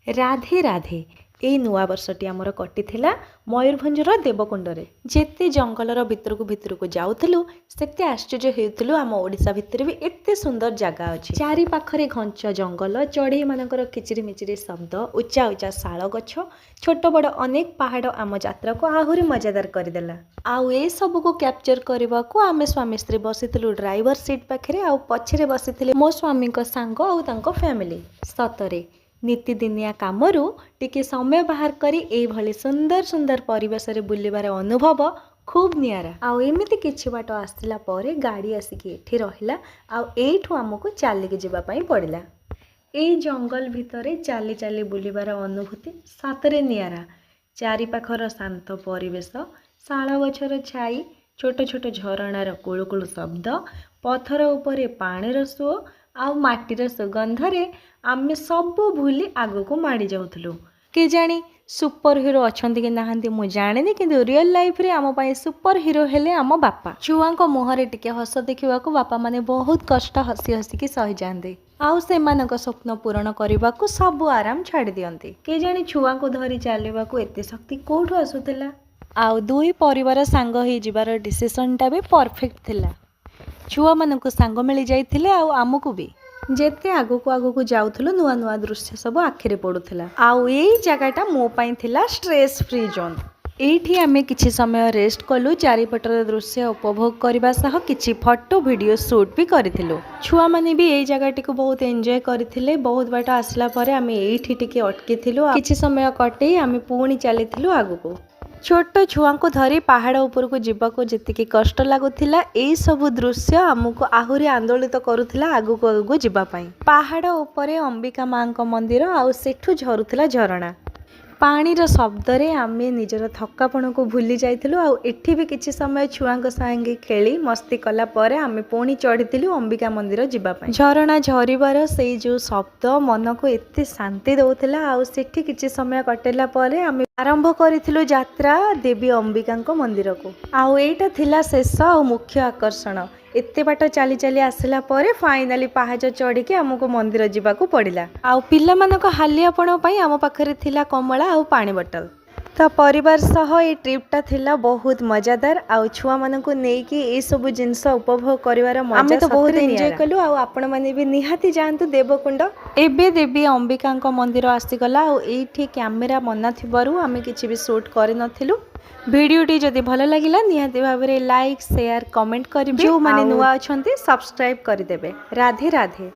राधे राधे एई नुआ वर्षटी आमर कटिथिला मयूरभंजर देवकुंडरे जेते जंगलर भितरकू जाउथलु सेते आश्चर्य हेउथलु आम ओडिशा भितर भी एते सुंदर जगह अछि। चारि पाखरे घंच जंगल चढ़ई मानकर किचिरी मिचिरी शब्द उच्चा उच्चा शाल गछ छोट बड़ अनेक पहाड़ आम यात्रा को आहुरी मजादार करदेला। आउ ए सब को कैप्चर करने को आमे स्वामी स्त्री बसिथिलु ड्राइवर सीट पाखरे आउ पछरे बसिथिले मो स्वामी को सांग आउ तांको फैमिली। सतरे नीतिदिनिया कामरू टिके समय बाहर करी एई भली सुंदर सुंदर परिवेश रे बुलिबार अनुभव खूब नियारा। आउ एमिति किछि बाट आसिला परे गाड़ी आसिकी एठी रहिला आउ एठू हमकु चालिकी जिबा पई पड़िला। एई जंगल भितरे चाली चाली बुलिबार अनुभूति सातरे नियारा। चारि पाखर शांत परिवेश शाल गछर छाई छोट छोट झरणार कुळुकुळु शब्द पथर उपरे पाणीर सुओ आउ माटीर सुगंधरे आमे सब भूली आगको माड़ी जाउथलु। के जानी सुपर हीरो अछंती कि नाहंती मु जानेनी किंतु रियल लाइफ रे आम पई सुपर हीरो हेले आम बापा। छुआंको मुहरे टिके हस देखिबा को बापा माने बहुत कष्ट हसी हसी की सही जांदे आउ सेमानक स्वप्न पूरण करबा को सब आराम छाड़ी दियंती। के जानी छुआंको धरी चालिबा को एते शक्ति कोठो आसुतला। आउ दुई परिवार सांग ही जिबार डिसिजन टा भी परफेक्ट थिला। छुआ मानक सांग मिली जाइथिले आउ आमको भी जेते आगको जाउथलो नुआ नुआ दृश्य सब आखिरे पड़ुथिला। आउ एई जगहटा मो पई थिला स्ट्रेस फ्री जोन। एठी आमे किछि समय रेस्ट कलु चारिपटर दृश्य उपभोग करबा सह किछि फोटो वीडियो शूट भी करिथिलु। छुआ माने भी एई जगहटी को बहुत एन्जॉय करिथिले। बहुत बाट आसला परे आमे एठी टिके अटकिथिलु। किछि समय कटई आमे पुणी चलिथिलु आगको। छोट छुआ को धरी पहाड़ ऊपर को जीवाको जेतिकी कष्ट लगुथिला एई सब दृश्य आमको आहुरी आंदोलित करुथिला आगको आगको जीवा पई। पहाड़ ऊपरे अंबिका मां को मंदिर आउ सेठु झरुथिला झरणा। पानीर शब्द रे आमे निजर थकापण को भूली जाइथिलु। आउ एठी भी किछि समय छुआंक संगे खेली मस्ती कला परे आमे पुणी चढ़िथिलु अंबिका मंदिर जीवा पई। झरणा झरिबार सेई जो शब्द मन को एते शांति दउथिला। आउ सेठी किछि समय कटेला परे आमे आरंभ करिथिलु यात्रा देवी अंबिका मंदिर को। आउ एटा थिला शेष और मुख्य आकर्षण। एते बाट चली चली आसला परे फाइनाली पहाज चढ़ी के हमको मंदिर जीवाकू पड़िला। आउ पिला मानक हालियापण पई आम पाखरे थिला कमला आउ पानी बोतल। तो परिवार सह ए ट्रिपटा थिला बहुत मजादार। आउ छुआ मानक नेकी ए सब जिनस उपभोग करिवार मजा तो बहुत एंजॉय कलु। आउ आपण माने भी निहाती जानतु देवकुंड। एबे देवी अंबिका मंदिर आसीगला। आउ एठी कैमेरा मना थिबारु आमे किछि भी शूट करि नथिलु। भिडियोटी जदि भल लागिला निहाती भाबरे लाइक शेयर कमेंट करिबे। जो माने नुआ अछंती सब्सक्राइब करि देबे। राधे राधे।